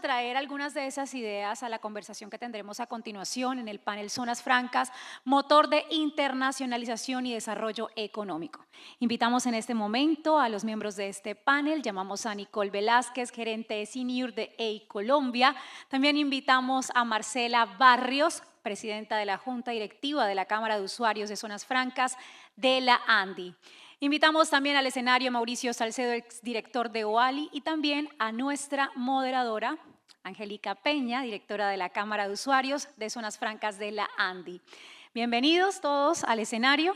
traer algunas de esas ideas a la conversación que tendremos a continuación en el panel Zonas Francas, motor de internacionalización y desarrollo económico. Invitamos en este momento a los miembros de este panel, llamamos a Nicole Velázquez, gerente senior de EI Colombia. También invitamos a Marcela Barrios, presidenta de la Junta Directiva de la Cámara de Usuarios de Zonas Francas de la ANDI. Invitamos también al escenario a Mauricio Salcedo, exdirector de OALI, y también a nuestra moderadora, Angélica Peña, directora de la Cámara de Usuarios de Zonas Francas de la ANDI. Bienvenidos todos al escenario.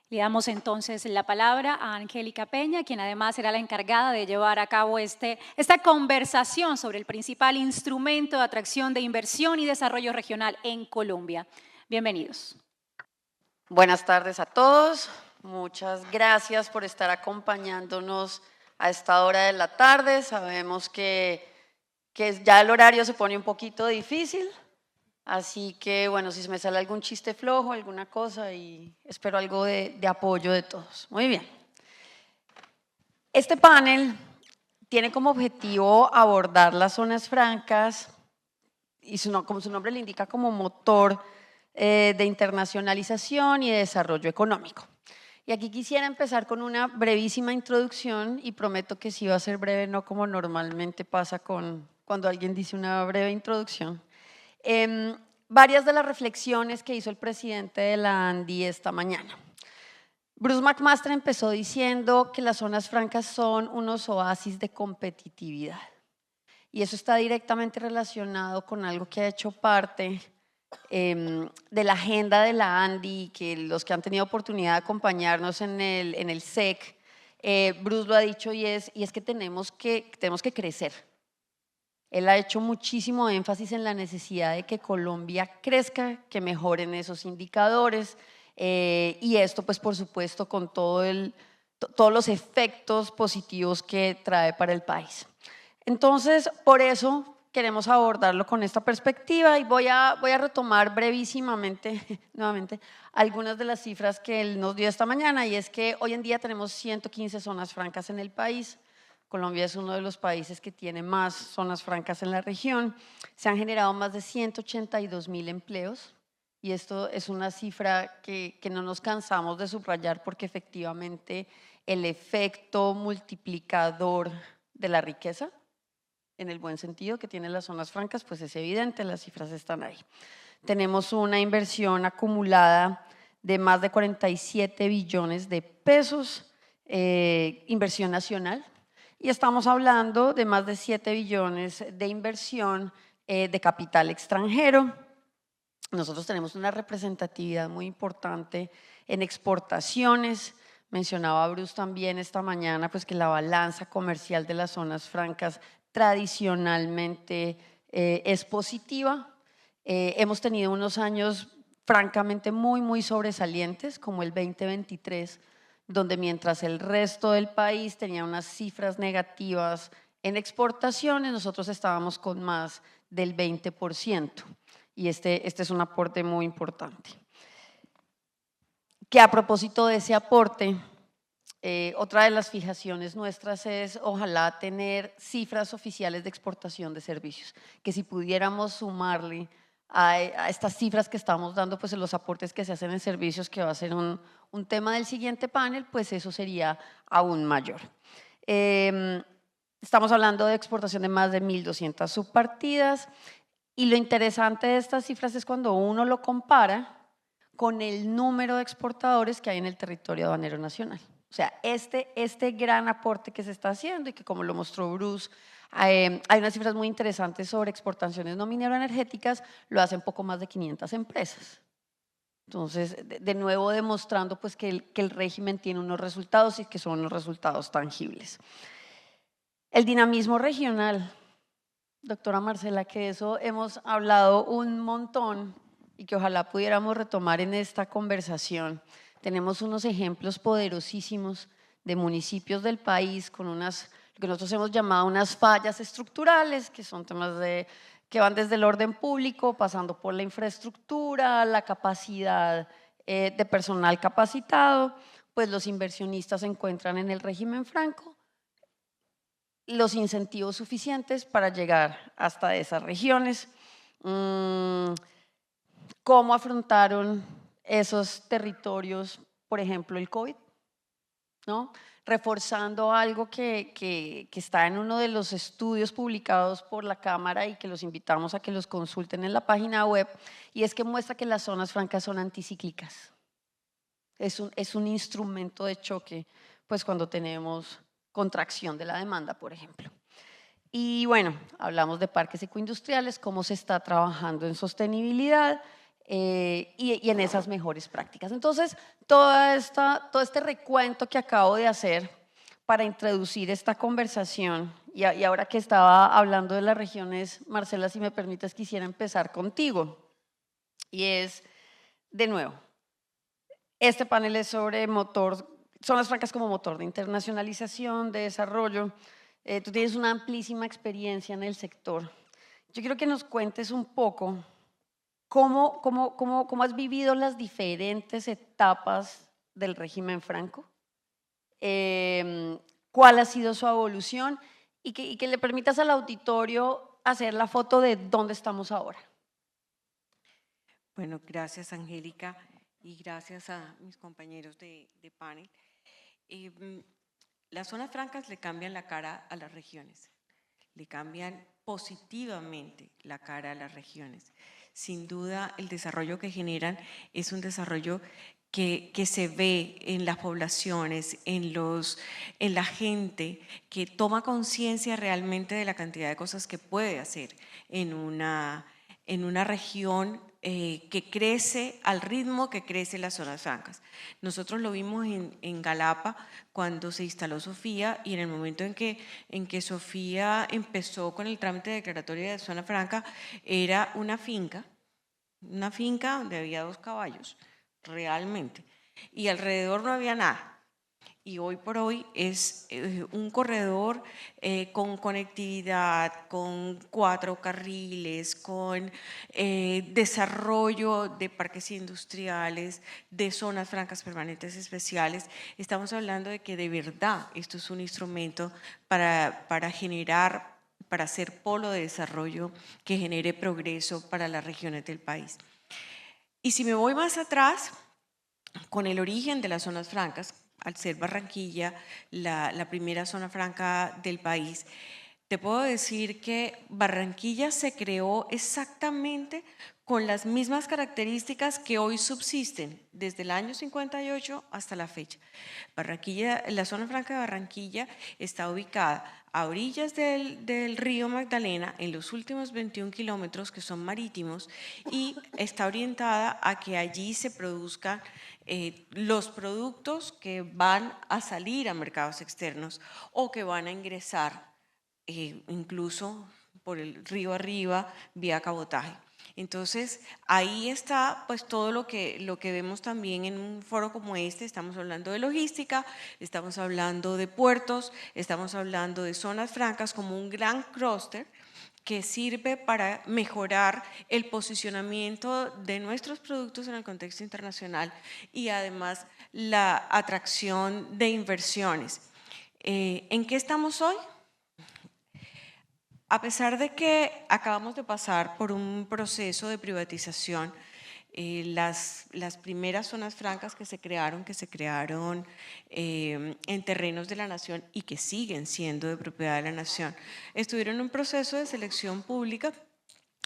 Le damos entonces la palabra a Angélica Peña, quien además será la encargada de llevar a cabo esta conversación sobre el principal instrumento de atracción de inversión y desarrollo regional en Colombia. Bienvenidos. Buenas tardes a todos. Muchas gracias por estar acompañándonos a esta hora de la tarde. Sabemos que ya el horario se pone un poquito difícil. Así que, bueno, si se me sale algún chiste flojo, alguna cosa, y espero algo de apoyo de todos. Muy bien. Este panel tiene como objetivo abordar las zonas francas y como su nombre le indica, como motor de internacionalización y de desarrollo económico. Y aquí quisiera empezar con una brevísima introducción y prometo que sí va a ser breve, no como normalmente pasa cuando alguien dice una breve introducción. Varias de las reflexiones que hizo el presidente de la ANDI esta mañana. Bruce McMaster empezó diciendo que las zonas francas son unos oasis de competitividad. Y eso está directamente relacionado con algo que ha hecho parte de la agenda de la ANDI, que los que han tenido oportunidad de acompañarnos en el SEC, Bruce lo ha dicho, y es que tenemos que crecer. Él ha hecho muchísimo énfasis en la necesidad de que Colombia crezca, que mejoren esos indicadores, y esto pues por supuesto con todos los efectos positivos que trae para el país. Entonces, por eso queremos abordarlo con esta perspectiva y voy a retomar brevísimamente, nuevamente, algunas de las cifras que él nos dio esta mañana, y es que hoy en día tenemos 115 zonas francas en el país. Colombia es uno de los países que tiene más zonas francas en la región. Se han generado más de 182.000 empleos y esto es una cifra que no nos cansamos de subrayar porque efectivamente el efecto multiplicador de la riqueza, en el buen sentido que tienen las zonas francas, pues es evidente, las cifras están ahí. Tenemos una inversión acumulada de más de 47 billones de pesos, inversión nacional. Y estamos hablando de más de 7 billones de inversión de capital extranjero. Nosotros tenemos una representatividad muy importante en exportaciones. Mencionaba Bruce también esta mañana pues que la balanza comercial de las zonas francas tradicionalmente es positiva. Hemos tenido unos años francamente muy sobresalientes, como el 2023, donde mientras el resto del país tenía unas cifras negativas en exportaciones, nosotros estábamos con más del 20%, y este es un aporte muy importante. Que a propósito de ese aporte, otra de las fijaciones nuestras es ojalá tener cifras oficiales de exportación de servicios, que si pudiéramos sumarle a estas cifras que estamos dando, pues en los aportes que se hacen en servicios, que va a ser un tema del siguiente panel, pues eso sería aún mayor. Estamos hablando de exportación de más de 1.200 subpartidas, y lo interesante de estas cifras es cuando uno lo compara con el número de exportadores que hay en el territorio aduanero nacional. O sea, este gran aporte que se está haciendo y que, como lo mostró Bruce, hay unas cifras muy interesantes sobre exportaciones no minero-energéticas, lo hacen poco más de 500 empresas. Entonces, de nuevo demostrando pues que el régimen tiene unos resultados y que son unos resultados tangibles. El dinamismo regional, doctora Marcela, que de eso hemos hablado un montón y que ojalá pudiéramos retomar en esta conversación. Tenemos unos ejemplos poderosísimos de municipios del país con lo que nosotros hemos llamado unas fallas estructurales, que son temas que van desde el orden público, pasando por la infraestructura, la capacidad de personal capacitado, pues los inversionistas encuentran en el régimen franco los incentivos suficientes para llegar hasta esas regiones. ¿Cómo afrontaron esos territorios, por ejemplo, el COVID? ¿No? Reforzando algo que está en uno de los estudios publicados por la Cámara y que los invitamos a que los consulten en la página web, y es que muestra que las zonas francas son anticíclicas. Es un instrumento de choque, pues cuando tenemos contracción de la demanda, por ejemplo. Y bueno, hablamos de parques ecoindustriales, cómo se está trabajando en sostenibilidad y en esas mejores prácticas. Entonces, todo este recuento que acabo de hacer para introducir esta conversación, y ahora que estaba hablando de las regiones, Marcela, si me permites, quisiera empezar contigo. Y es, de nuevo, este panel es sobre zonas francas como motor de internacionalización, de desarrollo. Tú tienes una amplísima experiencia en el sector. Yo quiero que nos cuentes un poco cómo has vivido las diferentes etapas del régimen franco, cuál ha sido su evolución y que le permitas al auditorio hacer la foto de dónde estamos ahora. Bueno, gracias Angélica y gracias a mis compañeros de panel. Las zonas francas le cambian la cara a las regiones, le cambian positivamente la cara a las regiones. Sin duda, el desarrollo que generan es un desarrollo que se ve en las poblaciones, en la gente, que toma conciencia realmente de la cantidad de cosas que puede hacer en una región que crece al ritmo que crecen las zonas francas. Nosotros lo vimos en Galapa cuando se instaló Sofía, y en el momento en que Sofía empezó con el trámite de declaratoria de zona franca, era una finca donde había 2 caballos, realmente, y alrededor no había nada. Y hoy por hoy es un corredor con conectividad, con 4 carriles, con desarrollo de parques industriales, de zonas francas permanentes especiales. Estamos hablando de que de verdad esto es un instrumento para generar, para ser polo de desarrollo que genere progreso para las regiones del país. Y si me voy más atrás, con el origen de las zonas francas, al ser Barranquilla la primera zona franca del país, te puedo decir que Barranquilla se creó exactamente con las mismas características que hoy subsisten desde el año 58 hasta la fecha. La zona franca de Barranquilla está ubicada a orillas del río Magdalena, en los últimos 21 kilómetros que son marítimos, y está orientada a que allí se produzcan los productos que van a salir a mercados externos o que van a ingresar incluso por el río arriba vía cabotaje. Entonces, ahí está pues todo lo que vemos también en un foro como este. Estamos hablando de logística, estamos hablando de puertos, estamos hablando de zonas francas como un gran clúster que sirve para mejorar el posicionamiento de nuestros productos en el contexto internacional y además la atracción de inversiones. ¿En qué estamos hoy? A pesar de que acabamos de pasar por un proceso de privatización, las primeras zonas francas que se crearon en terrenos de la nación y que siguen siendo de propiedad de la nación, estuvieron en un proceso de selección pública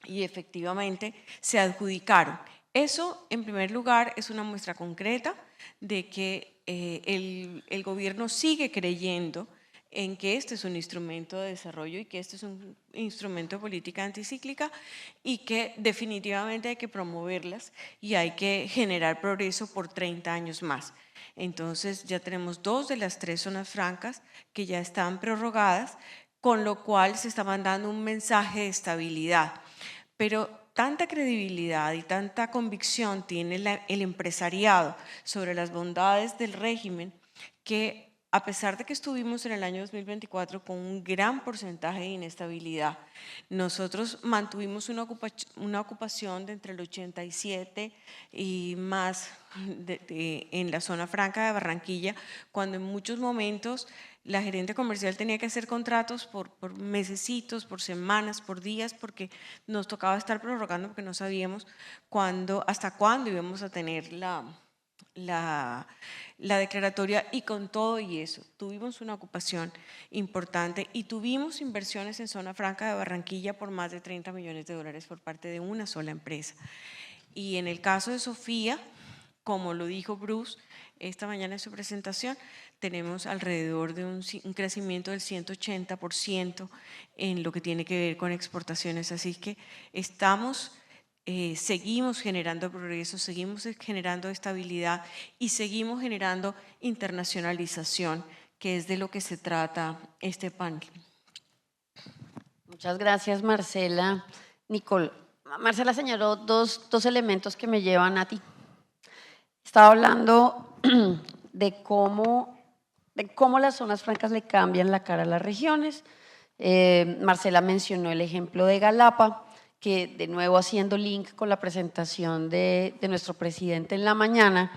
y efectivamente se adjudicaron. Eso, en primer lugar, es una muestra concreta de que el gobierno sigue creyendo en que este es un instrumento de desarrollo y que este es un instrumento de política anticíclica y que definitivamente hay que promoverlas y hay que generar progreso por 30 años más. Entonces ya tenemos 2 de las 3 zonas francas que ya están prorrogadas, con lo cual se está mandando un mensaje de estabilidad. Pero tanta credibilidad y tanta convicción tiene el empresariado sobre las bondades del régimen que a pesar de que estuvimos en el año 2024 con un gran porcentaje de inestabilidad, nosotros mantuvimos una ocupación de entre el 87 y más en la zona franca de Barranquilla, cuando en muchos momentos la gerente comercial tenía que hacer contratos por mesecitos, por semanas, por días, porque nos tocaba estar prorrogando porque no sabíamos hasta cuándo íbamos a tener la declaratoria, y con todo y eso tuvimos una ocupación importante y tuvimos inversiones en zona franca de Barranquilla por más de 30 millones de dólares por parte de una sola empresa. Y en el caso de Sofía, como lo dijo Bruce esta mañana en su presentación, tenemos alrededor de un crecimiento del 180% en lo que tiene que ver con exportaciones. Así que seguimos generando progreso, seguimos generando estabilidad y seguimos generando internacionalización, que es de lo que se trata este panel. Muchas gracias, Marcela. Nicole, Marcela señaló dos elementos que me llevan a ti. Estaba hablando de cómo las zonas francas le cambian la cara a las regiones. Marcela mencionó el ejemplo de Galapa, que de nuevo haciendo link con la presentación de nuestro presidente en la mañana,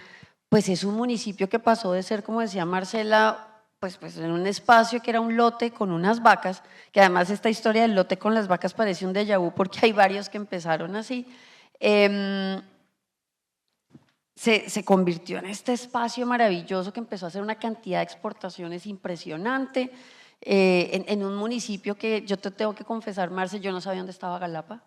pues es un municipio que pasó de ser, como decía Marcela, pues en un espacio que era un lote con unas vacas, que además esta historia del lote con las vacas parece un déjà vu porque hay varios que empezaron así. Se convirtió en este espacio maravilloso que empezó a hacer una cantidad de exportaciones impresionante, en un municipio que yo te tengo que confesar, Marce, yo no sabía dónde estaba Galapa,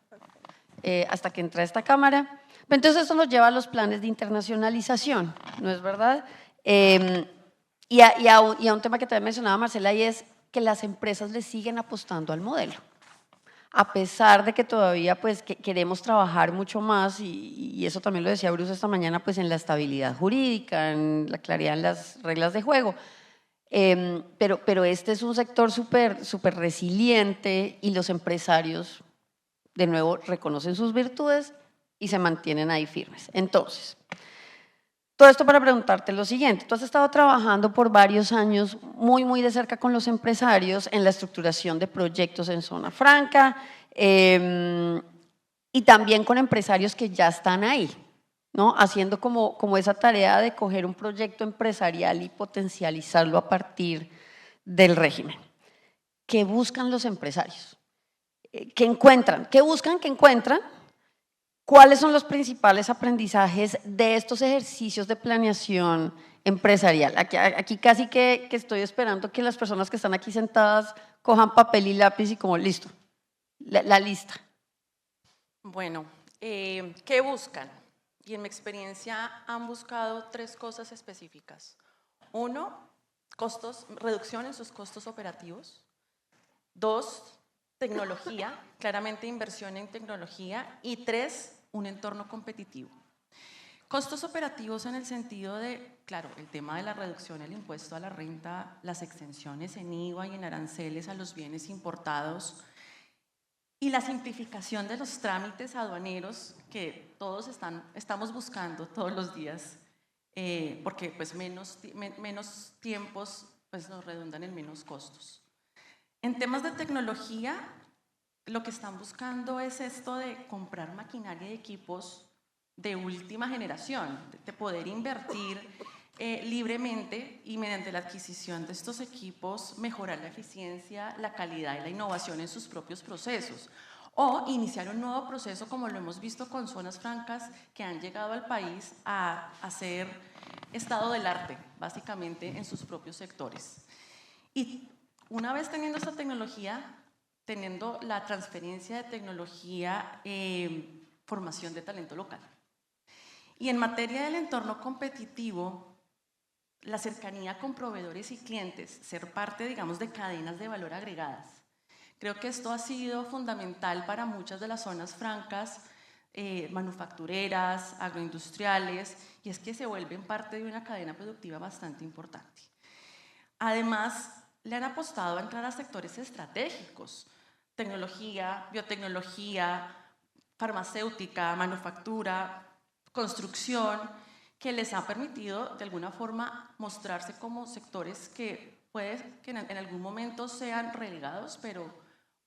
hasta que entré a esta cámara. Entonces eso nos lleva a los planes de internacionalización, ¿no es verdad? Y a un tema que también mencionaba Marcela, y es que las empresas le siguen apostando al modelo. A pesar de que todavía pues queremos trabajar mucho más, y eso también lo decía Bruce esta mañana, pues en la estabilidad jurídica, en la claridad en las reglas de juego. Pero este es un sector súper resiliente y los empresarios, de nuevo, reconocen sus virtudes y se mantienen ahí firmes. Entonces, todo esto para preguntarte lo siguiente: tú has estado trabajando por varios años muy de cerca con los empresarios en la estructuración de proyectos en zona franca, y también con empresarios que ya están ahí, ¿no? Haciendo como esa tarea de coger un proyecto empresarial y potencializarlo a partir del régimen. ¿Qué buscan los empresarios? ¿Qué encuentran? ¿Qué buscan? ¿Qué encuentran? ¿Cuáles son los principales aprendizajes de estos ejercicios de planeación empresarial? Aquí casi que estoy esperando que las personas que están aquí sentadas cojan papel y lápiz y como listo, la lista. Bueno, ¿qué buscan? Y en mi experiencia han buscado 3 cosas específicas. 1, reducción en sus costos operativos. 2, tecnología, claramente inversión en tecnología. Y 3, un entorno competitivo. Costos operativos en el sentido de, claro, el tema de la reducción del impuesto a la renta, las exenciones en IVA y en aranceles a los bienes importados, y la simplificación de los trámites aduaneros que todos estamos buscando todos los días, porque pues menos tiempos pues nos redundan en menos costos. En temas de tecnología, lo que están buscando es esto de comprar maquinaria y equipos de última generación, de poder invertir libremente y mediante la adquisición de estos equipos mejorar la eficiencia, la calidad y la innovación en sus propios procesos, o iniciar un nuevo proceso como lo hemos visto con zonas francas que han llegado al país a hacer estado del arte básicamente en sus propios sectores. Y una vez teniendo esta tecnología, teniendo la transferencia de tecnología, formación de talento local. Y en materia del entorno competitivo, la cercanía con proveedores y clientes, ser parte, digamos, de cadenas de valor agregadas. Creo que esto ha sido fundamental para muchas de las zonas francas, manufactureras, agroindustriales, y es que se vuelven parte de una cadena productiva bastante importante. Además, le han apostado a entrar a sectores estratégicos, tecnología, biotecnología, farmacéutica, manufactura, construcción, que les ha permitido de alguna forma mostrarse como sectores que puede que en algún momento sean relegados, pero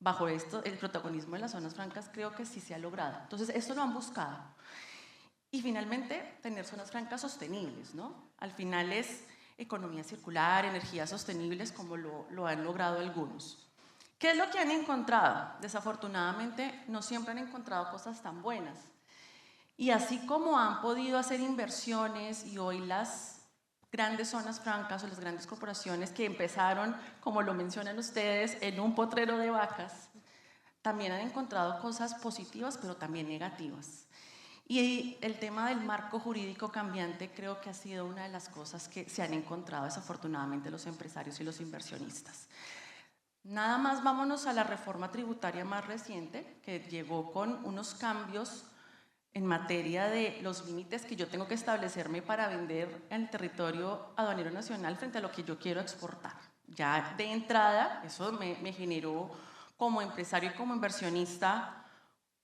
bajo esto, el protagonismo de las zonas francas creo que sí se ha logrado. Entonces, esto lo han buscado. Y finalmente, tener zonas francas sostenibles, ¿no? Al final es economía circular, energías sostenibles, como lo han logrado algunos. ¿Qué es lo que han encontrado? Desafortunadamente, no siempre han encontrado cosas tan buenas. Y así como han podido hacer inversiones y hoy las grandes zonas francas o las grandes corporaciones que empezaron, como lo mencionan ustedes, en un potrero de vacas, también han encontrado cosas positivas, pero también negativas. Y el tema del marco jurídico cambiante creo que ha sido una de las cosas que se han encontrado desafortunadamente los empresarios y los inversionistas. Nada más vámonos a la reforma tributaria más reciente, que llegó con unos cambios en materia de los límites que yo tengo que establecerme para vender en el territorio aduanero nacional frente a lo que yo quiero exportar. Ya de entrada, eso me generó como empresario y como inversionista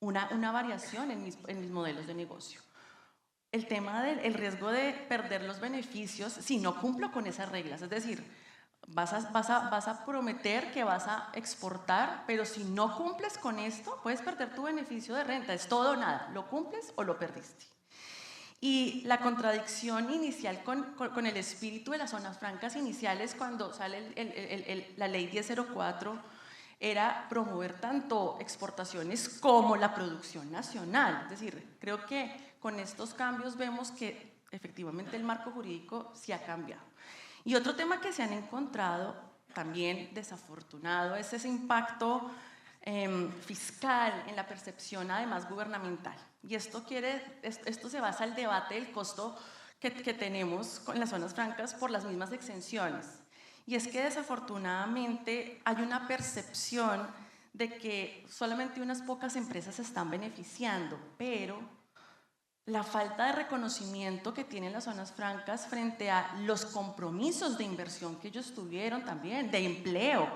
una variación en mis modelos de negocio. El tema del riesgo de perder los beneficios si no cumplo con esas reglas, es decir, vas a prometer que vas a exportar, pero si no cumples con esto, puedes perder tu beneficio de renta. Es todo o nada, lo cumples o lo perdiste. Y la contradicción inicial con el espíritu de las zonas francas iniciales, cuando sale la ley 1004, era promover tanto exportaciones como la producción nacional. Es decir, creo que con estos cambios vemos que efectivamente el marco jurídico sí ha cambiado. Y otro tema que se han encontrado también desafortunado es ese impacto fiscal en la percepción además gubernamental. Y esto se basa en el debate del costo que tenemos con las zonas francas por las mismas exenciones. Y es que desafortunadamente hay una percepción de que solamente unas pocas empresas se están beneficiando, pero la falta de reconocimiento que tienen las zonas francas frente a los compromisos de inversión que ellos tuvieron también, de empleo.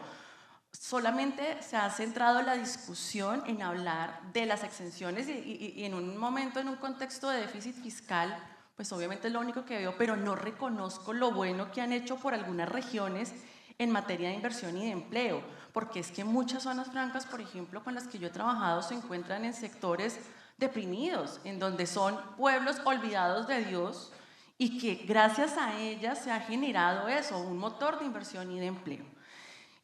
Solamente se ha centrado la discusión en hablar de las exenciones y en un momento, en un contexto de déficit fiscal, pues obviamente es lo único que veo, pero no reconozco lo bueno que han hecho por algunas regiones en materia de inversión y de empleo, porque es que muchas zonas francas, por ejemplo, con las que yo he trabajado, se encuentran en sectores deprimidos, en donde son pueblos olvidados de Dios y que gracias a ellas se ha generado eso, un motor de inversión y de empleo.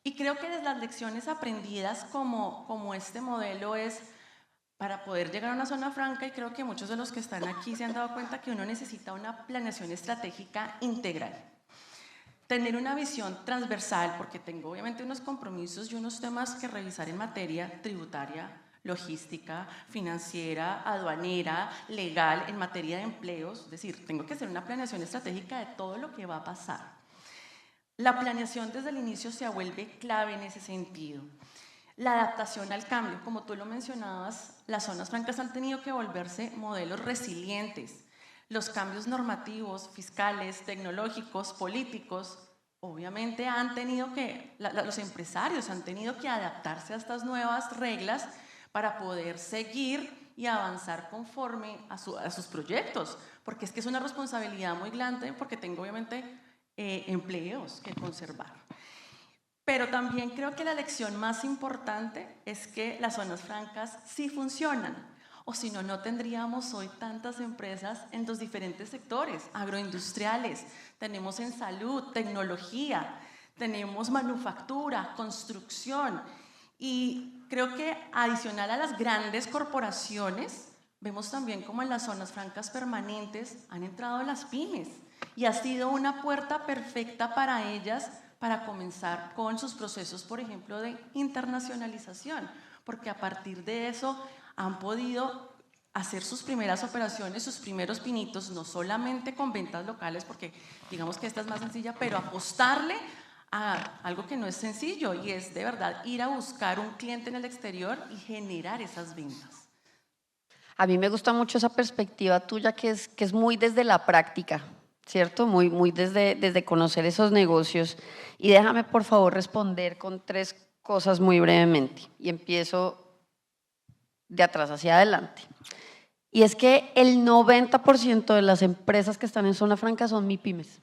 Y creo que las lecciones aprendidas como este modelo es para poder llegar a una zona franca, y creo que muchos de los que están aquí se han dado cuenta que uno necesita una planeación estratégica integral. Tener una visión transversal, porque tengo obviamente unos compromisos y unos temas que revisar en materia tributaria, logística, financiera, aduanera, legal, en materia de empleos. Es decir, tengo que hacer una planeación estratégica de todo lo que va a pasar. La planeación desde el inicio se vuelve clave en ese sentido. La adaptación al cambio, como tú lo mencionabas, las zonas francas han tenido que volverse modelos resilientes. Los cambios normativos, fiscales, tecnológicos, políticos, obviamente los empresarios han tenido que adaptarse a estas nuevas reglas para poder seguir y avanzar conforme a sus proyectos, porque es que es una responsabilidad muy grande, porque tengo obviamente empleos que conservar. Pero también creo que la lección más importante es que las zonas francas sí funcionan, o si no, no tendríamos hoy tantas empresas en los diferentes sectores agroindustriales. Tenemos en salud, tecnología, tenemos manufactura, construcción, y creo que adicional a las grandes corporaciones, vemos también como en las zonas francas permanentes han entrado las pymes, y ha sido una puerta perfecta para ellas para comenzar con sus procesos, por ejemplo, de internacionalización, porque a partir de eso han podido hacer sus primeras operaciones, sus primeros pinitos, no solamente con ventas locales, porque digamos que esta es más sencilla, pero apostarle a algo que no es sencillo, y es de verdad ir a buscar un cliente en el exterior y generar esas ventas. A mí me gusta mucho esa perspectiva tuya que es muy desde la práctica, ¿cierto? Muy desde conocer esos negocios. Y déjame por favor responder con 3 cosas muy brevemente y empiezo de atrás hacia adelante. y es que el 90% de las empresas que están en zona franca son MIPYMES.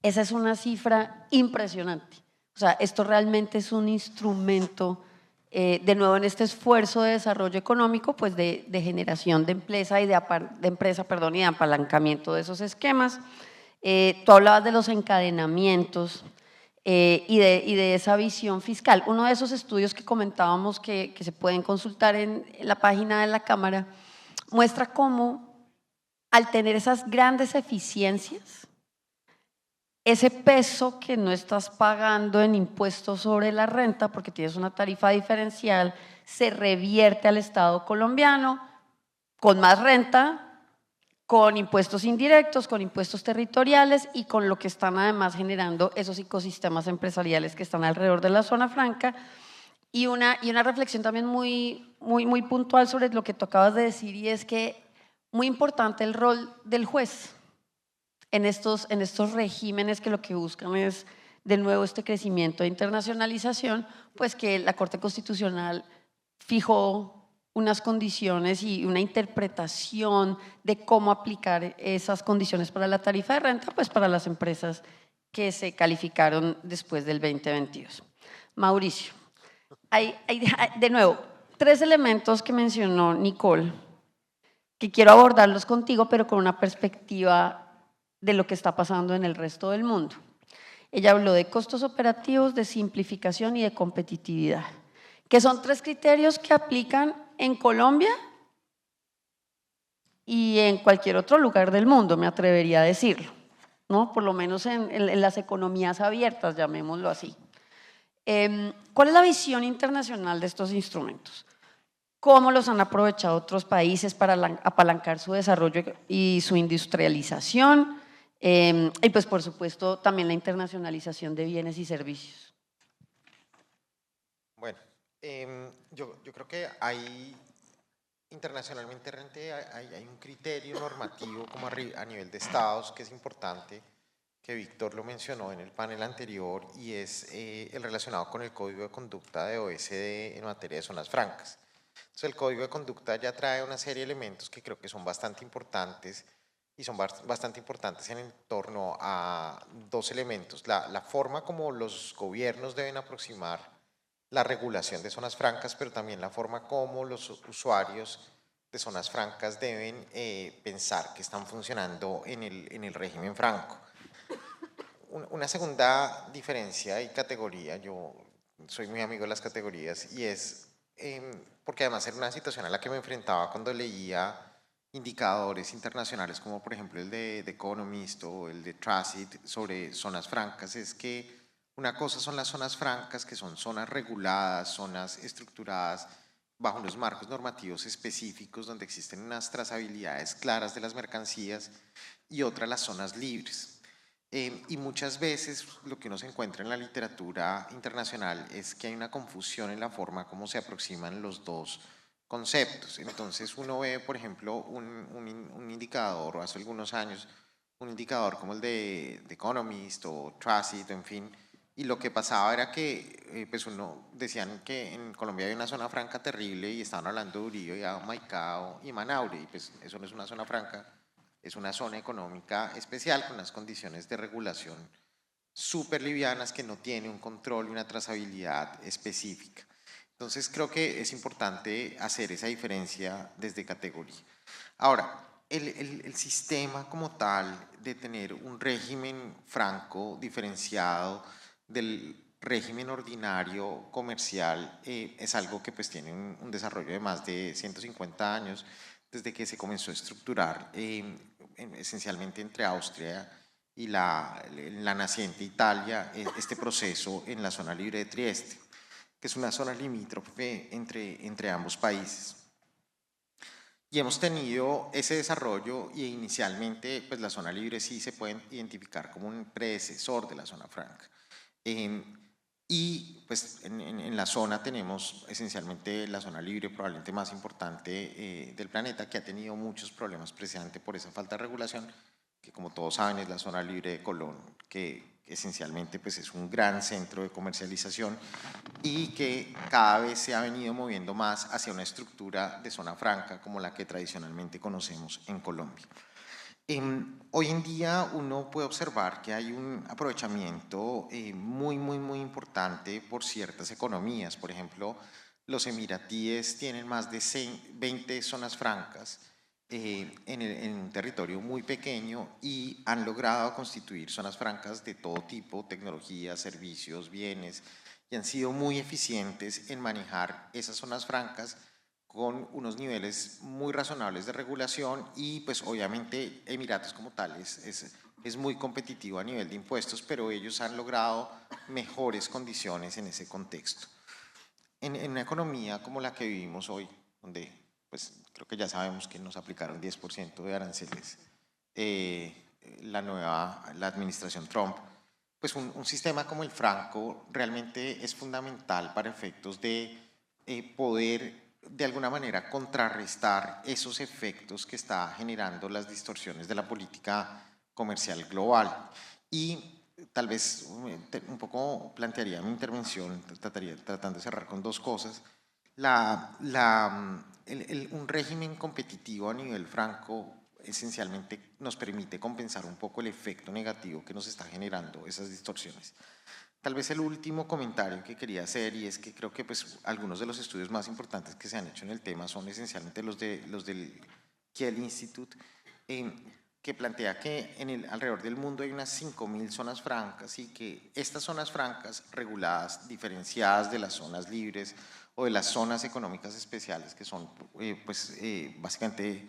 Esa es una cifra impresionante. O sea, esto realmente es un instrumento, de nuevo en este esfuerzo de desarrollo económico, pues de generación de empresa y de apalancamiento de esos esquemas. Tú hablabas de los encadenamientos y de esa visión fiscal. Uno de esos estudios que comentábamos que se pueden consultar en la página de la Cámara muestra cómo al tener esas grandes eficiencias, ese peso que no estás pagando en impuestos sobre la renta, porque tienes una tarifa diferencial, se revierte al Estado colombiano con más renta, con impuestos indirectos, con impuestos territoriales y con lo que están además generando esos ecosistemas empresariales que están alrededor de la zona franca. Y una reflexión también muy puntual sobre lo que tú acabas de decir, y es que muy importante el rol del juez en estos regímenes que lo que buscan es, de nuevo, este crecimiento de internacionalización, pues que la Corte Constitucional fijó unas condiciones y una interpretación de cómo aplicar esas condiciones para la tarifa de renta, pues para las empresas que se calificaron después del 2022. Mauricio, hay de nuevo 3 elementos que mencionó Nicole, que quiero abordarlos contigo, pero con una perspectiva de lo que está pasando en el resto del mundo. Ella habló de costos operativos, de simplificación y de competitividad, que son 3 criterios que aplican en Colombia y en cualquier otro lugar del mundo, me atrevería a decirlo, ¿no? Por lo menos en las economías abiertas, llamémoslo así. ¿Cuál es la visión internacional de estos instrumentos? ¿Cómo los han aprovechado otros países para apalancar su desarrollo y su industrialización? Y pues por supuesto también la internacionalización de bienes y servicios. Bueno, yo creo que hay internacionalmente hay un criterio normativo como a nivel de estados que es importante, que Víctor lo mencionó en el panel anterior, y es el relacionado con el Código de Conducta de OECD en materia de zonas francas. Entonces, el Código de Conducta ya trae una serie de elementos que creo que son bastante importantes, y son bastante importantes en torno a 2 elementos: la forma como los gobiernos deben aproximar la regulación de zonas francas, pero también la forma como los usuarios de zonas francas deben pensar que están funcionando en el régimen franco. Una segunda diferencia y categoría, yo soy muy amigo de las categorías, y es porque además era una situación a la que me enfrentaba cuando leía indicadores internacionales como por ejemplo el de The Economist o el de Tracit sobre zonas francas, es que una cosa son las zonas francas, que son zonas reguladas, zonas estructuradas bajo unos marcos normativos específicos donde existen unas trazabilidades claras de las mercancías, y otra las zonas libres. Y muchas veces lo que uno se encuentra en la literatura internacional es que hay una confusión en la forma como se aproximan los 2 conceptos. Entonces uno ve, por ejemplo, un indicador, o hace algunos años, un indicador como el de The Economist o Tracit, en fin, y lo que pasaba era que pues decían que en Colombia había una zona franca terrible y estaban hablando de Uribe, Maicao y Manaure, y pues eso no es una zona franca, es una zona económica especial con unas condiciones de regulación súper livianas que no tiene un control y una trazabilidad específica. Entonces creo que es importante hacer esa diferencia desde categoría. Ahora, el sistema como tal de tener un régimen franco diferenciado del régimen ordinario comercial es algo que pues tiene un desarrollo de más de 150 años, desde que se comenzó a estructurar esencialmente entre Austria y la naciente Italia, este proceso en la zona libre de Trieste, que es una zona limítrofe entre ambos países. Y hemos tenido ese desarrollo, y inicialmente pues la zona libre sí se puede identificar como un predecesor de la zona franca. Y pues en la zona tenemos esencialmente la zona libre probablemente más importante del planeta, que ha tenido muchos problemas precisamente por esa falta de regulación, que como todos saben es la zona libre de Colón, que esencialmente pues es un gran centro de comercialización y que cada vez se ha venido moviendo más hacia una estructura de zona franca como la que tradicionalmente conocemos en Colombia. Hoy en día uno puede observar que hay un aprovechamiento muy importante por ciertas economías. Por ejemplo, los emiratíes tienen más de 20 zonas francas en un territorio muy pequeño y han logrado constituir zonas francas de todo tipo, tecnología, servicios, bienes, y han sido muy eficientes en manejar esas zonas francas con unos niveles muy razonables de regulación y pues obviamente Emiratos como tal es muy competitivo a nivel de impuestos, pero ellos han logrado mejores condiciones en ese contexto. En una economía como la que vivimos hoy, donde pues creo que ya sabemos que nos aplicaron 10% de aranceles la administración Trump, pues un sistema como el franco realmente es fundamental para efectos de poder de alguna manera contrarrestar esos efectos que está generando las distorsiones de la política comercial global. Y tal vez un poco plantearía mi intervención, tratando de cerrar con dos cosas. Un régimen competitivo a nivel franco esencialmente nos permite compensar un poco el efecto negativo que nos está generando esas distorsiones. Tal vez el último comentario que quería hacer, y es que creo que pues, algunos de los estudios más importantes que se han hecho en el tema son esencialmente los del Kiel Institute, que plantea que alrededor del mundo hay unas 5.000 zonas francas y que estas zonas francas reguladas, diferenciadas de las zonas libres o de las zonas económicas especiales, que son básicamente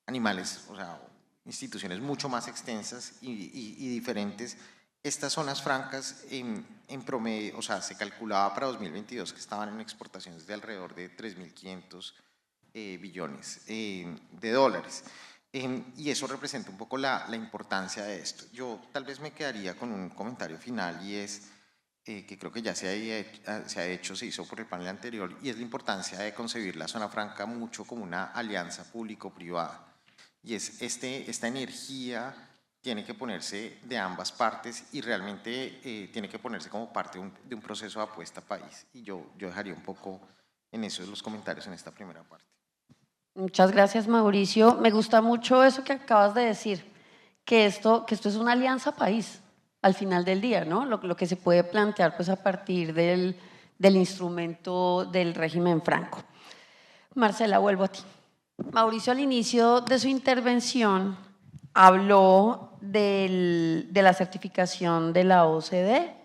animales, o sea, instituciones mucho más extensas y diferentes. Estas zonas francas en promedio, o sea, se calculaba para 2022 que estaban en exportaciones de alrededor de 3.500 billones de dólares. Y eso representa un poco la importancia de esto. Yo tal vez me quedaría con un comentario final y es que creo que ya se hizo por el panel anterior, y es la importancia de concebir la zona franca mucho como una alianza público-privada. Y es esta energía tiene que ponerse de ambas partes y realmente tiene que ponerse como parte de un proceso de apuesta país. Y yo dejaría un poco en eso los comentarios en esta primera parte. Muchas gracias, Mauricio. Me gusta mucho eso que acabas de decir, que esto es una alianza país al final del día, ¿no? Lo que se puede plantear pues, a partir del instrumento del régimen franco. Marcela, vuelvo a ti. Mauricio al inicio de su intervención habló de la certificación de la OCDE.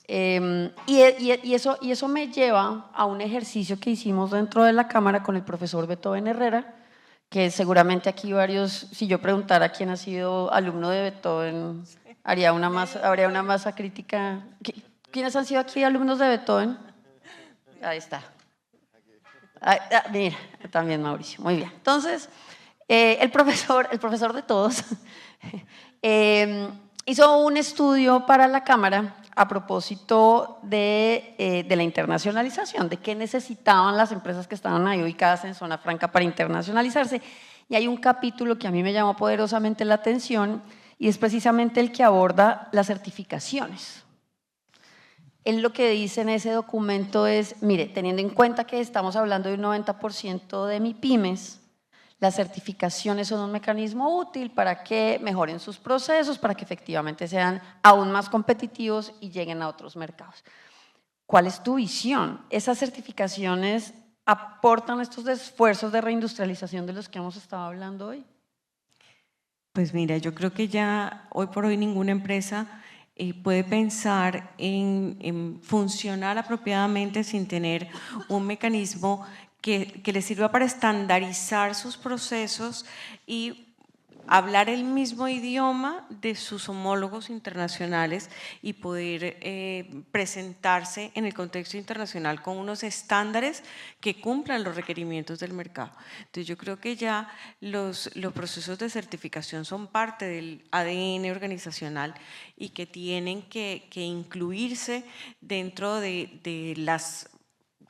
Y eso me lleva a un ejercicio que hicimos dentro de la Cámara con el profesor Beethoven Herrera, que seguramente aquí varios, si yo preguntara quién ha sido alumno de Beethoven, habría una masa crítica. ¿Quiénes han sido aquí alumnos de Beethoven? Ahí está. Mira, también Mauricio, muy bien. Entonces, el profesor de todos, hizo un estudio para la Cámara a propósito de la internacionalización, de qué necesitaban las empresas que estaban ahí ubicadas en zona franca para internacionalizarse. Y hay un capítulo que a mí me llamó poderosamente la atención y es precisamente el que aborda las certificaciones. Él lo que dice en ese documento es, mire, teniendo en cuenta que estamos hablando de un 90% de MIPYMES, las certificaciones son un mecanismo útil para que mejoren sus procesos, para que efectivamente sean aún más competitivos y lleguen a otros mercados. ¿Cuál es tu visión? ¿Esas certificaciones aportan estos esfuerzos de reindustrialización de los que hemos estado hablando hoy? Pues mira, yo creo que ya hoy por hoy ninguna empresa puede pensar en funcionar apropiadamente sin tener un mecanismo que le sirva para estandarizar sus procesos y hablar el mismo idioma de sus homólogos internacionales y poder presentarse en el contexto internacional con unos estándares que cumplan los requerimientos del mercado. Entonces yo creo que ya los procesos de certificación son parte del ADN organizacional y que tienen que incluirse dentro de las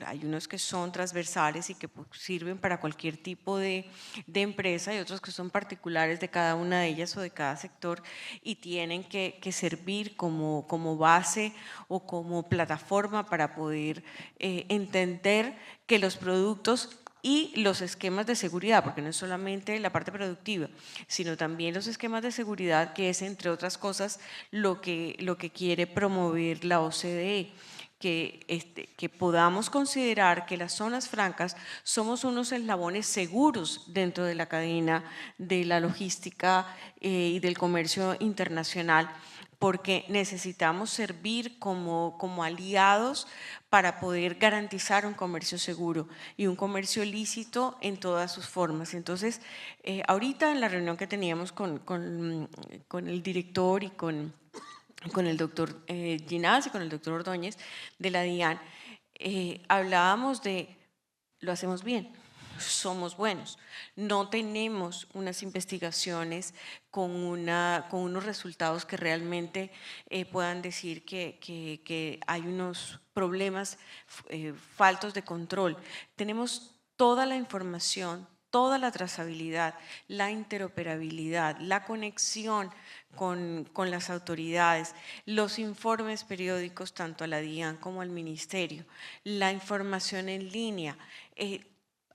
hay unos que son transversales y que pues, sirven para cualquier tipo de empresa y otros que son particulares de cada una de ellas o de cada sector y tienen que servir como base o como plataforma para poder entender que los productos y los esquemas de seguridad, porque no es solamente la parte productiva, sino también los esquemas de seguridad, que es, entre otras cosas, lo que quiere promover la OCDE. Que podamos considerar que las zonas francas somos unos eslabones seguros dentro de la cadena de la logística y del comercio internacional, porque necesitamos servir como aliados para poder garantizar un comercio seguro y un comercio lícito en todas sus formas. Entonces, ahorita en la reunión que teníamos con el director y con el doctor Ginás y con el doctor Ordóñez de la DIAN, hablábamos de, lo hacemos bien, somos buenos, no tenemos unas investigaciones con unos resultados que realmente puedan decir que hay unos problemas faltos de control. Tenemos toda la información, toda la trazabilidad, la interoperabilidad, la conexión con las autoridades, los informes periódicos tanto a la DIAN como al Ministerio, la información en línea,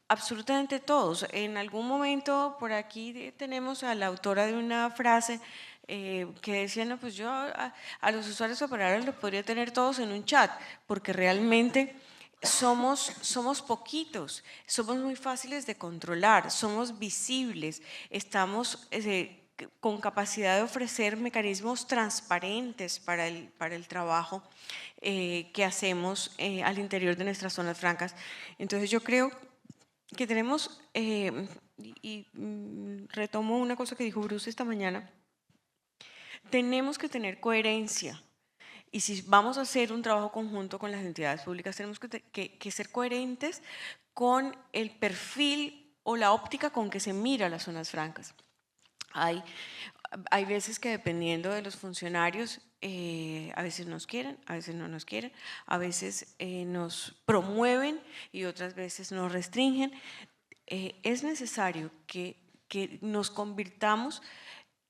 absolutamente todos. En algún momento por aquí tenemos a la autora de una frase que decía, no, pues yo a los usuarios operadores los podría tener todos en un chat, porque realmente somos poquitos, somos muy fáciles de controlar, somos visibles, estamos con capacidad de ofrecer mecanismos transparentes para el trabajo que hacemos al interior de nuestras zonas francas. Entonces yo creo que tenemos, retomo una cosa que dijo Bruce esta mañana, tenemos que tener coherencia. Y si vamos a hacer un trabajo conjunto con las entidades públicas, tenemos que ser coherentes con el perfil o la óptica con que se mira las zonas francas. Hay veces que dependiendo de los funcionarios, a veces nos quieren, a veces no nos quieren, a veces nos promueven y otras veces nos restringen. Es necesario que nos convirtamos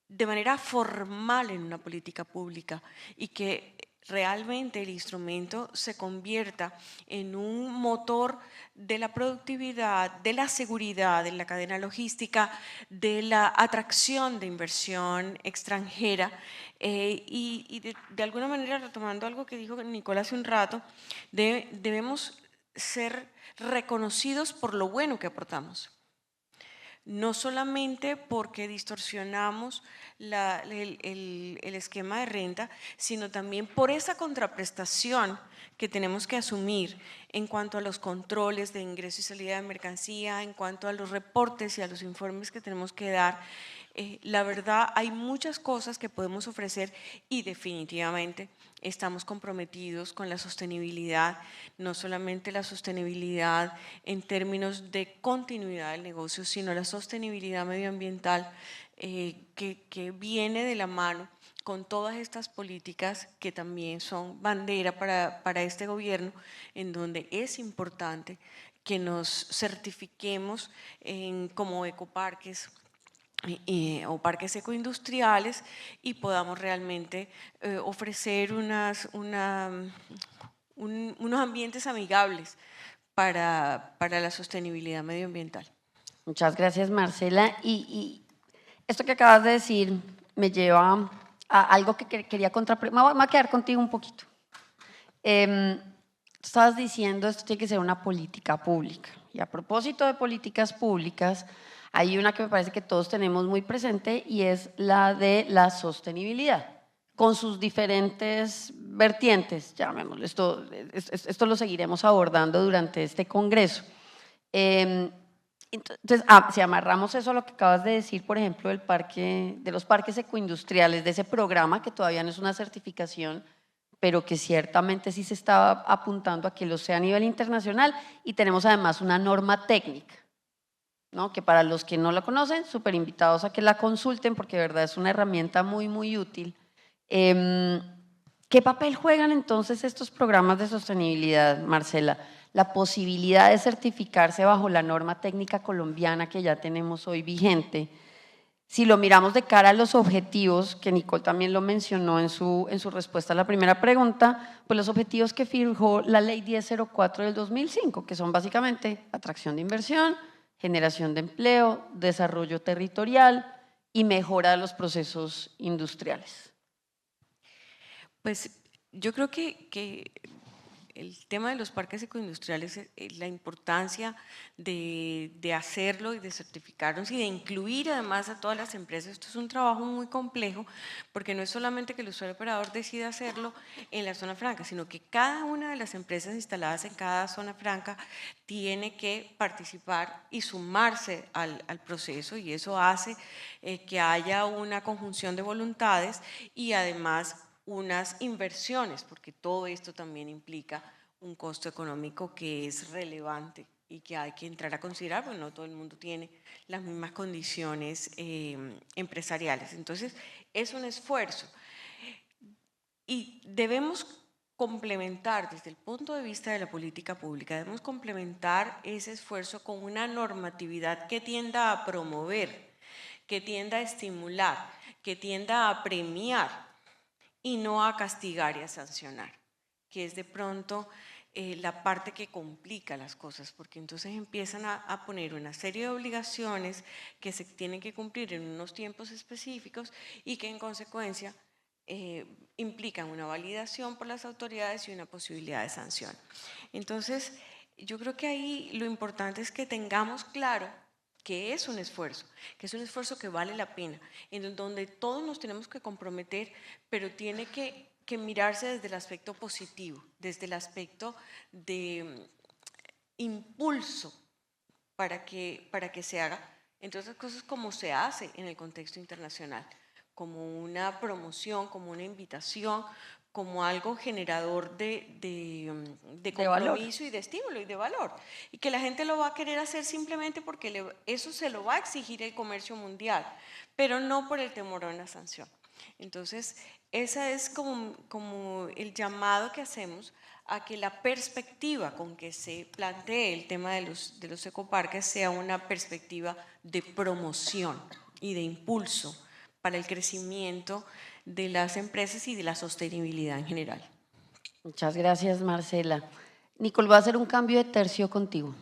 de manera formal en una política pública y que realmente el instrumento se convierta en un motor de la productividad, de la seguridad en la cadena logística, de la atracción de inversión extranjera y de alguna manera, retomando algo que dijo Nicolás hace un rato, debemos ser reconocidos por lo bueno que aportamos. No solamente porque distorsionamos el esquema de renta, sino también por esa contraprestación que tenemos que asumir en cuanto a los controles de ingreso y salida de mercancía, en cuanto a los reportes y a los informes que tenemos que dar. La verdad, hay muchas cosas que podemos ofrecer y definitivamente estamos comprometidos con la sostenibilidad, no solamente la sostenibilidad en términos de continuidad del negocio, sino la sostenibilidad medioambiental que viene de la mano con todas estas políticas que también son bandera para este gobierno, en donde es importante que nos certifiquemos como ecoparques o parques ecoindustriales y podamos realmente ofrecer unos ambientes amigables para la sostenibilidad medioambiental. Muchas gracias, Marcela. Y esto que acabas de decir me lleva a algo que quería me voy a quedar contigo un poquito. Estabas diciendo esto tiene que ser una política pública. Y a propósito de políticas públicas, hay una que me parece que todos tenemos muy presente y es la de la sostenibilidad, con sus diferentes vertientes, llamémoslo. Esto lo seguiremos abordando durante este congreso. Entonces, si amarramos eso a lo que acabas de decir, por ejemplo, de los parques ecoindustriales, de ese programa que todavía no es una certificación, pero que ciertamente sí se está apuntando a que lo sea a nivel internacional, y tenemos además una norma técnica, ¿no? Que para los que no la conocen, súper invitados a que la consulten porque de verdad es una herramienta muy, muy útil. ¿Qué papel juegan entonces estos programas de sostenibilidad, Marcela? la posibilidad de certificarse bajo la norma técnica colombiana que ya tenemos hoy vigente, si lo miramos de cara a los objetivos, que Nicole también lo mencionó en su respuesta a la primera pregunta, pues los objetivos que fijó la Ley 1004 del 2005, que son básicamente atracción de inversión, generación de empleo, desarrollo territorial y mejora de los procesos industriales. Pues yo creo que el tema de los parques ecoindustriales, la importancia de hacerlo y de certificarlos y de incluir además a todas las empresas, esto es un trabajo muy complejo porque no es solamente que el usuario operador decida hacerlo en la zona franca, sino que cada una de las empresas instaladas en cada zona franca tiene que participar y sumarse al proceso, y eso hace que haya una conjunción de voluntades y además unas inversiones, porque todo esto también implica un costo económico que es relevante y que hay que entrar a considerar, porque no todo el mundo tiene las mismas condiciones empresariales. Entonces, es un esfuerzo y debemos complementar desde el punto de vista de la política pública, debemos complementar ese esfuerzo con una normatividad que tienda a promover, que tienda a estimular, que tienda a premiar y no a castigar y a sancionar, que es de pronto la parte que complica las cosas, porque entonces empiezan a poner una serie de obligaciones que se tienen que cumplir en unos tiempos específicos y que en consecuencia implican una validación por las autoridades y una posibilidad de sanción. Entonces, yo creo que ahí lo importante es que tengamos claro que es un esfuerzo que vale la pena, en donde todos nos tenemos que comprometer, pero tiene que mirarse desde el aspecto positivo, desde el aspecto de impulso para que se haga, entre otras cosas, como se hace en el contexto internacional, como una promoción, como una invitación, como algo generador de compromiso y de estímulo y de valor. Y que la gente lo va a querer hacer simplemente porque eso se lo va a exigir el comercio mundial, pero no por el temor a una sanción. Entonces, ese es como el llamado que hacemos a que la perspectiva con que se plantee el tema de los ecoparques sea una perspectiva de promoción y de impulso para el crecimiento de las empresas y de la sostenibilidad en general. Muchas gracias, Marcela. Nicole, voy a hacer un cambio de tercio contigo.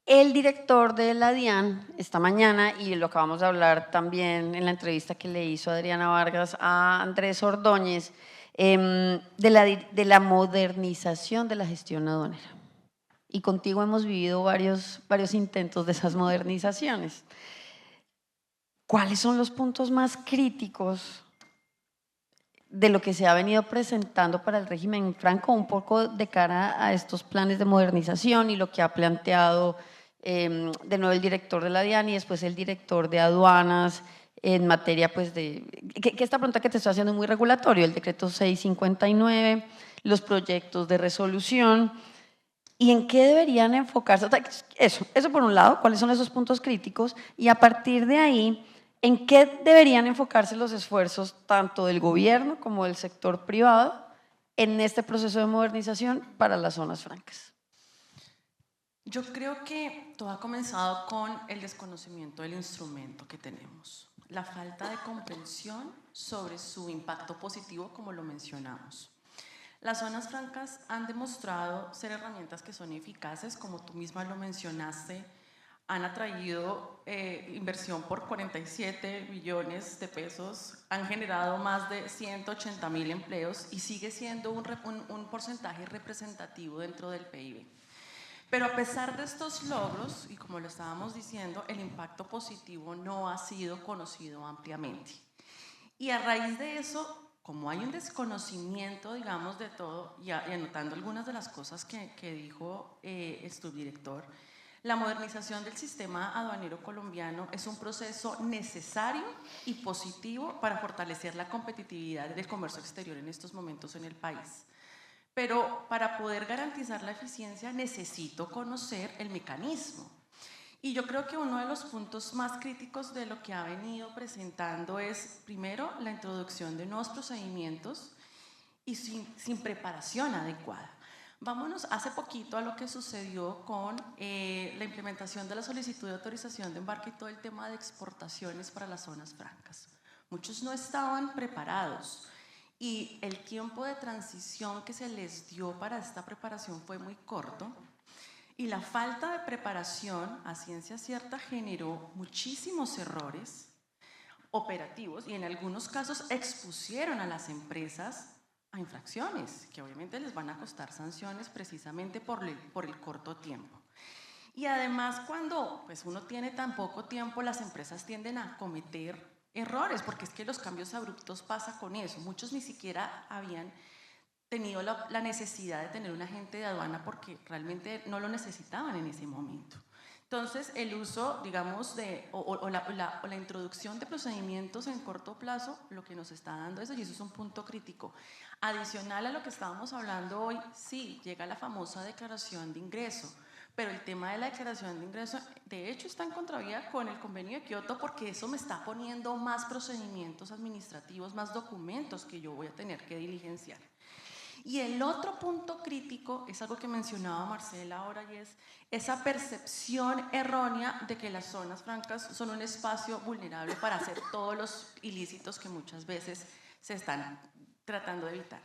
El director de la DIAN esta mañana, y lo acabamos de hablar también en la entrevista que le hizo Adriana Vargas a Andrés Ordóñez, de la modernización de la gestión aduanera. Y contigo hemos vivido varios intentos de esas modernizaciones. ¿Cuáles son los puntos más críticos de lo que se ha venido presentando para el régimen franco, un poco de cara a estos planes de modernización y lo que ha planteado de nuevo el director de la DIAN y después el director de aduanas en materia pues que esta pregunta que te estoy haciendo es muy regulatorio, el decreto 659, los proyectos de resolución y en qué deberían enfocarse? O sea, eso por un lado, cuáles son esos puntos críticos y a partir de ahí, ¿en qué deberían enfocarse los esfuerzos tanto del gobierno como del sector privado en este proceso de modernización para las zonas francas? Yo creo que todo ha comenzado con el desconocimiento del instrumento que tenemos, la falta de comprensión sobre su impacto positivo, como lo mencionamos. Las zonas francas han demostrado ser herramientas que son eficaces, como tú misma lo mencionaste, han atraído inversión por 47 billones de pesos, han generado más de 180.000 empleos y sigue siendo un porcentaje representativo dentro del PIB. Pero a pesar de estos logros, y como lo estábamos diciendo, el impacto positivo no ha sido conocido ampliamente. Y a raíz de eso, como hay un desconocimiento, digamos, de todo, y anotando algunas de las cosas que dijo tu director, la modernización del sistema aduanero colombiano es un proceso necesario y positivo para fortalecer la competitividad del comercio exterior en estos momentos en el país. Pero para poder garantizar la eficiencia necesito conocer el mecanismo. Y yo creo que uno de los puntos más críticos de lo que ha venido presentando es, primero, la introducción de nuevos procedimientos y sin preparación adecuada. Vámonos hace poquito a lo que sucedió con la implementación de la solicitud de autorización de embarque y todo el tema de exportaciones para las zonas francas. Muchos no estaban preparados y el tiempo de transición que se les dio para esta preparación fue muy corto y la falta de preparación a ciencia cierta generó muchísimos errores operativos y en algunos casos expusieron a las empresas a infracciones que obviamente les van a costar sanciones precisamente por el corto tiempo. Y además cuando pues, uno tiene tan poco tiempo, las empresas tienden a cometer errores, porque es que los cambios abruptos pasa con eso. Muchos ni siquiera habían tenido la necesidad de tener un agente de aduana porque realmente no lo necesitaban en ese momento. Entonces, el uso, digamos, o la introducción de procedimientos en corto plazo, lo que nos está dando eso, y eso es un punto crítico. Adicional a lo que estábamos hablando hoy, sí, llega la famosa declaración de ingreso, pero el tema de la declaración de ingreso, de hecho, está en contravía con el convenio de Kioto porque eso me está poniendo más procedimientos administrativos, más documentos que yo voy a tener que diligenciar. Y el otro punto crítico es algo que mencionaba Marcela ahora y es esa percepción errónea de que las zonas francas son un espacio vulnerable para hacer todos los ilícitos que muchas veces se están tratando de evitar.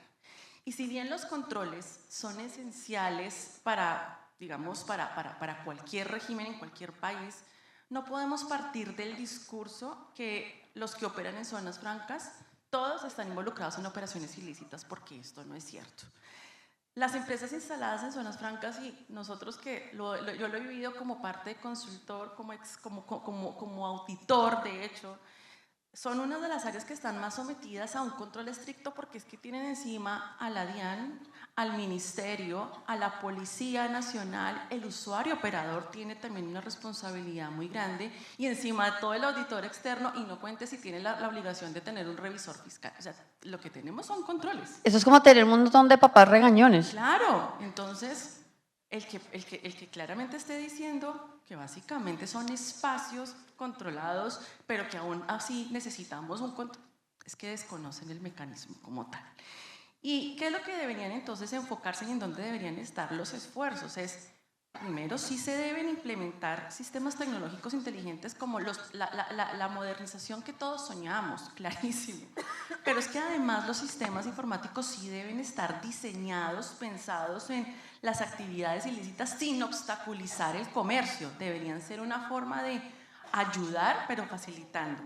Y si bien los controles son esenciales para, digamos, para cualquier régimen en cualquier país, no podemos partir del discurso que los que operan en zonas francas todos están involucrados en operaciones ilícitas, porque esto no es cierto. Las empresas instaladas en zonas francas y nosotros que yo lo he vivido como parte de consultor, como auditor, de hecho, son una de las áreas que están más sometidas a un control estricto porque es que tienen encima a la DIAN, al Ministerio, a la Policía Nacional, el usuario operador tiene también una responsabilidad muy grande y encima de todo el auditor externo y no cuente si tiene la obligación de tener un revisor fiscal. O sea, lo que tenemos son controles. Eso es como tener un montón de papás regañones. Claro, entonces el que claramente esté diciendo que básicamente son espacios controlados, pero que aún así necesitamos un control, es que desconocen el mecanismo como tal. ¿Y qué es lo que deberían entonces enfocarse y en dónde deberían estar los esfuerzos? Es, primero, sí se deben implementar sistemas tecnológicos inteligentes como la modernización que todos soñamos, clarísimo. Pero es que además los sistemas informáticos sí deben estar diseñados, pensados en las actividades ilícitas sin obstaculizar el comercio. Deberían ser una forma de ayudar, pero facilitando.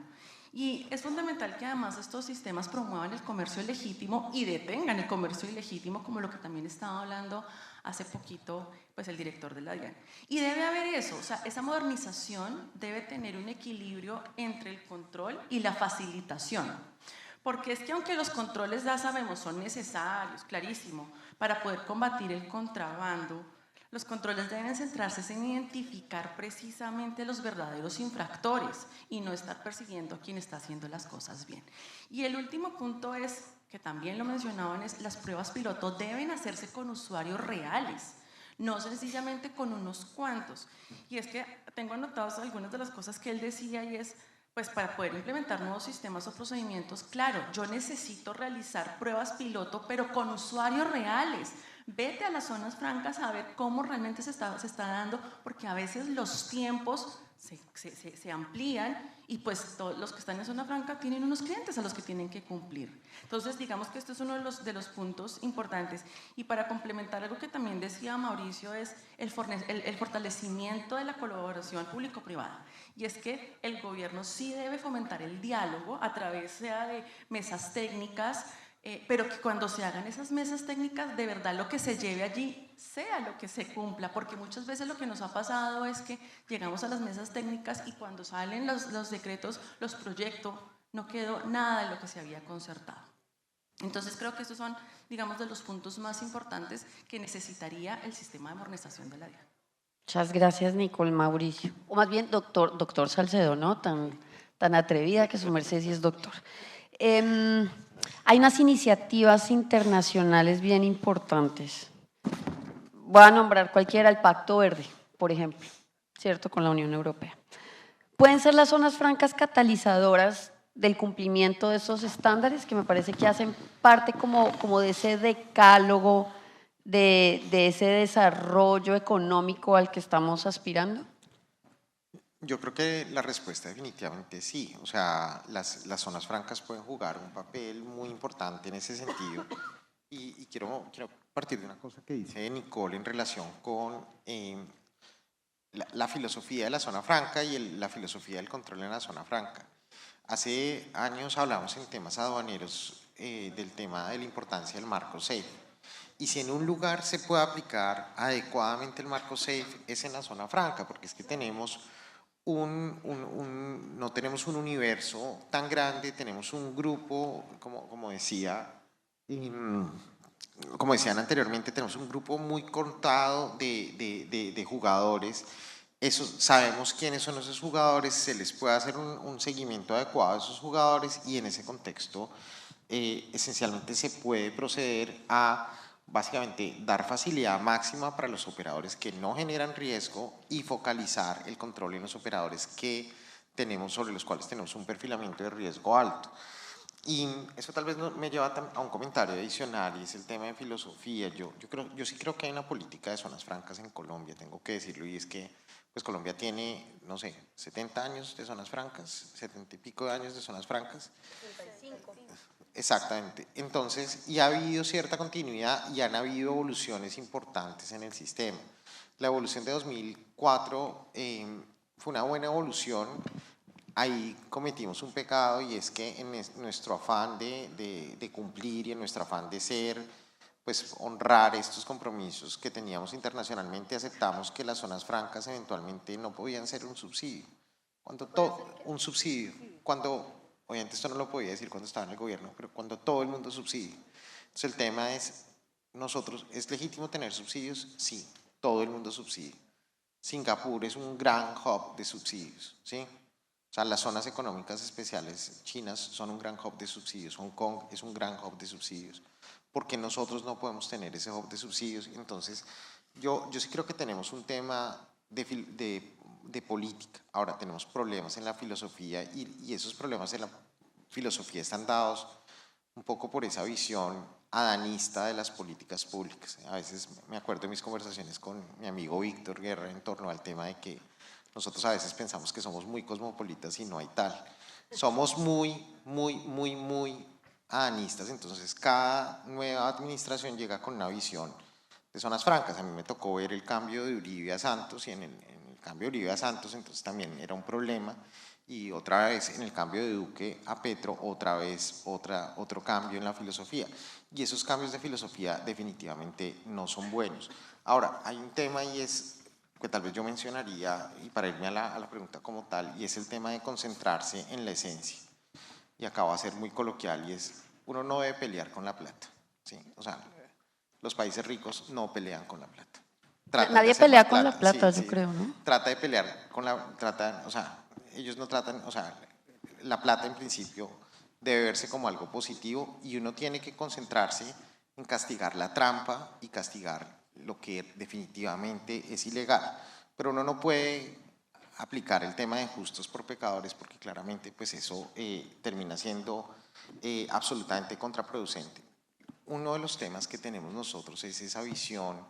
Y es fundamental que además estos sistemas promuevan el comercio legítimo y detengan el comercio ilegítimo, como lo que también estaba hablando hace poquito pues, el director de la DIAN. Y debe haber eso, o sea, esa modernización debe tener un equilibrio entre el control y la facilitación. Porque es que aunque los controles, ya sabemos, son necesarios, clarísimo, para poder combatir el contrabando, los controles deben centrarse en identificar precisamente los verdaderos infractores y no estar persiguiendo a quien está haciendo las cosas bien. Y el último punto es, que también lo mencionaban, es las pruebas piloto deben hacerse con usuarios reales, no sencillamente con unos cuantos. Y es que tengo anotadas algunas de las cosas que él decía y es, pues para poder implementar nuevos sistemas o procedimientos, claro, yo necesito realizar pruebas piloto, pero con usuarios reales. Vete a las zonas francas a ver cómo realmente se está dando, porque a veces los tiempos se amplían y pues todos los que están en zona franca tienen unos clientes a los que tienen que cumplir. Entonces, digamos que este es uno de los puntos importantes. Y para complementar algo que también decía Mauricio es el fortalecimiento de la colaboración público-privada. Y es que el gobierno sí debe fomentar el diálogo a través sea de mesas técnicas, pero que cuando se hagan esas mesas técnicas, de verdad lo que se lleve allí sea lo que se cumpla, porque muchas veces lo que nos ha pasado es que llegamos a las mesas técnicas y cuando salen los decretos, los proyectos, no quedó nada de lo que se había concertado. Entonces creo que estos son, digamos, de los puntos más importantes que necesitaría el sistema de modernización de la DIAN. Muchas gracias, Nicole. Mauricio. O más bien, doctor Salcedo, ¿no? Tan atrevida que su merced sí es doctor. Hay unas iniciativas internacionales bien importantes. Voy a nombrar cualquiera, el Pacto Verde, por ejemplo, ¿cierto? Con la Unión Europea. Pueden ser las zonas francas catalizadoras del cumplimiento de esos estándares que me parece que hacen parte como de ese decálogo de ese desarrollo económico al que estamos aspirando? Yo creo que la respuesta definitivamente sí. O sea, las zonas francas pueden jugar un papel muy importante en ese sentido. Y quiero partir de una cosa que dice Nicole en relación con la filosofía de la zona franca y la filosofía del control en la zona franca. Hace años hablamos en temas aduaneros del tema de la importancia del marco SAFE. Y si en un lugar se puede aplicar adecuadamente el marco SAFE es en la zona franca, porque es que tenemos no tenemos un universo tan grande, tenemos un grupo, como decían anteriormente, tenemos un grupo muy contado de jugadores. Sabemos quiénes son esos jugadores, se les puede hacer un seguimiento adecuado a esos jugadores y en ese contexto esencialmente se puede proceder a básicamente dar facilidad máxima para los operadores que no generan riesgo y focalizar el control en los operadores que tenemos, sobre los cuales tenemos un perfilamiento de riesgo alto. Y eso tal vez me lleva a un comentario adicional y es el tema de filosofía. Yo sí creo que hay una política de zonas francas en Colombia, tengo que decirlo, y es que pues Colombia tiene, no sé, 70 años de zonas francas, 70 y pico de años de zonas francas. 75. Exactamente. Entonces, y ha habido cierta continuidad y han habido evoluciones importantes en el sistema. La evolución de 2004 fue una buena evolución. Ahí cometimos un pecado y es que en nuestro afán de cumplir y en nuestro afán de ser, pues honrar estos compromisos que teníamos internacionalmente, aceptamos que las zonas francas eventualmente no podían ser un subsidio. Un subsidio, cuando, obviamente esto no lo podía decir cuando estaba en el gobierno, pero cuando todo el mundo subsidia. Entonces el tema es, ¿es legítimo tener subsidios? Sí, todo el mundo subsidia. Singapur es un gran hub de subsidios, ¿sí? O sea, las zonas económicas especiales chinas son un gran hub de subsidios, Hong Kong es un gran hub de subsidios, porque nosotros no podemos tener ese hub de subsidios. Entonces, yo sí creo que tenemos un tema de política. Ahora, tenemos problemas en la filosofía y esos problemas en la filosofía están dados un poco por esa visión adanista de las políticas públicas. A veces me acuerdo de mis conversaciones con mi amigo Víctor Guerra en torno al tema de que nosotros a veces pensamos que somos muy cosmopolitas y no hay tal. Somos muy adanistas, entonces cada nueva administración llega con una visión de zonas francas. A mí me tocó ver el cambio de Uribe a Santos y en el cambio de Uribe a Santos entonces también era un problema y otra vez en el cambio de Duque a Petro otra vez otro cambio en la filosofía y esos cambios de filosofía definitivamente no son buenos. Ahora, hay un tema y es que tal vez yo mencionaría, y para irme a la pregunta como tal, y es el tema de concentrarse en la esencia. Y acá va a ser muy coloquial, y es, uno no debe pelear con la plata, ¿sí? O sea, los países ricos no pelean con la plata. Nadie pelea con la plata, yo creo, ¿no? Trata de pelear con o sea, ellos no tratan, o sea, la plata en principio debe verse como algo positivo y uno tiene que concentrarse en castigar la trampa y castigar lo que definitivamente es ilegal. Pero uno no puede aplicar el tema de justos por pecadores porque claramente pues eso termina siendo absolutamente contraproducente. Uno de los temas que tenemos nosotros es esa visión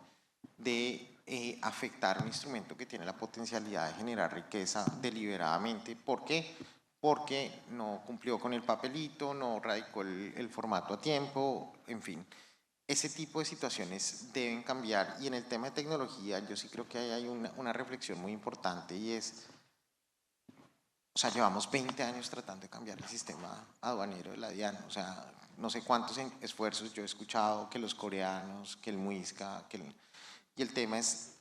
de afectar un instrumento que tiene la potencialidad de generar riqueza deliberadamente. ¿Por qué? Porque no cumplió con el papelito, no radicó el formato a tiempo, en fin. Ese tipo de situaciones deben cambiar y en el tema de tecnología yo sí creo que hay una reflexión muy importante y es, o sea, llevamos 20 años tratando de cambiar el sistema aduanero de la DIAN, o sea, no sé cuántos esfuerzos yo he escuchado, que los coreanos, que el MUISCA, y el tema es,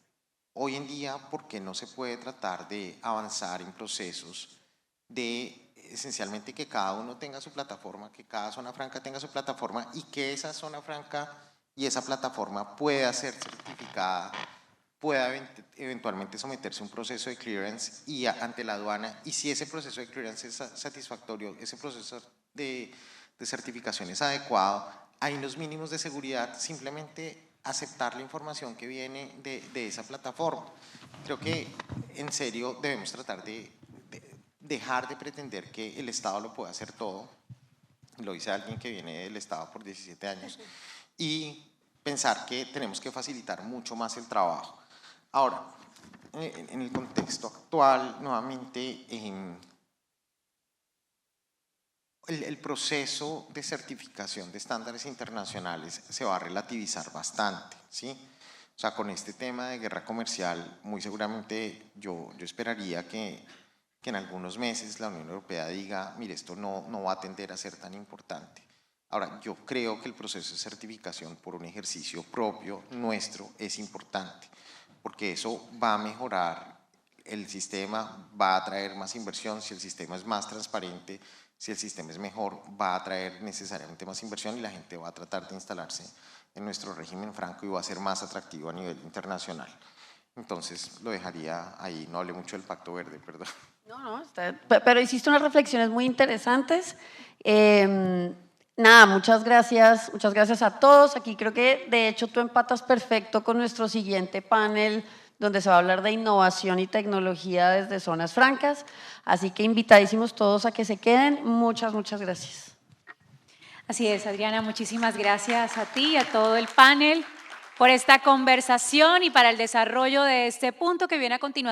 hoy en día, ¿por qué no se puede tratar de avanzar en procesos de esencialmente que cada uno tenga su plataforma, que cada zona franca tenga su plataforma y que esa zona franca y esa plataforma pueda ser certificada, pueda eventualmente someterse a un proceso de clearance y ante la aduana, y si ese proceso de clearance es satisfactorio, ese proceso de certificación es adecuado, hay unos mínimos de seguridad, simplemente aceptar la información que viene de esa plataforma. Creo que en serio debemos tratar de dejar de pretender que el Estado lo puede hacer todo, lo dice alguien que viene del Estado por 17 años, y pensar que tenemos que facilitar mucho más el trabajo. Ahora, en el contexto actual, nuevamente, el proceso de certificación de estándares internacionales se va a relativizar bastante, ¿sí? O sea, con este tema de guerra comercial, muy seguramente yo esperaría que en algunos meses la Unión Europea diga, mire, esto no va a tender a ser tan importante. Ahora, yo creo que el proceso de certificación por un ejercicio propio nuestro es importante, porque eso va a mejorar el sistema, va a traer más inversión. Si el sistema es más transparente, si el sistema es mejor, va a traer necesariamente más inversión y la gente va a tratar de instalarse en nuestro régimen franco y va a ser más atractivo a nivel internacional. Entonces, lo dejaría ahí, no hablé mucho del Pacto Verde, perdón. No, pero hiciste unas reflexiones muy interesantes. Nada, muchas gracias a todos. Aquí creo que de hecho tú empatas perfecto con nuestro siguiente panel, donde se va a hablar de innovación y tecnología desde zonas francas. Así que invitadísimos todos a que se queden. Muchas gracias. Así es, Adriana, muchísimas gracias a ti y a todo el panel por esta conversación y para el desarrollo de este punto que viene a continuación.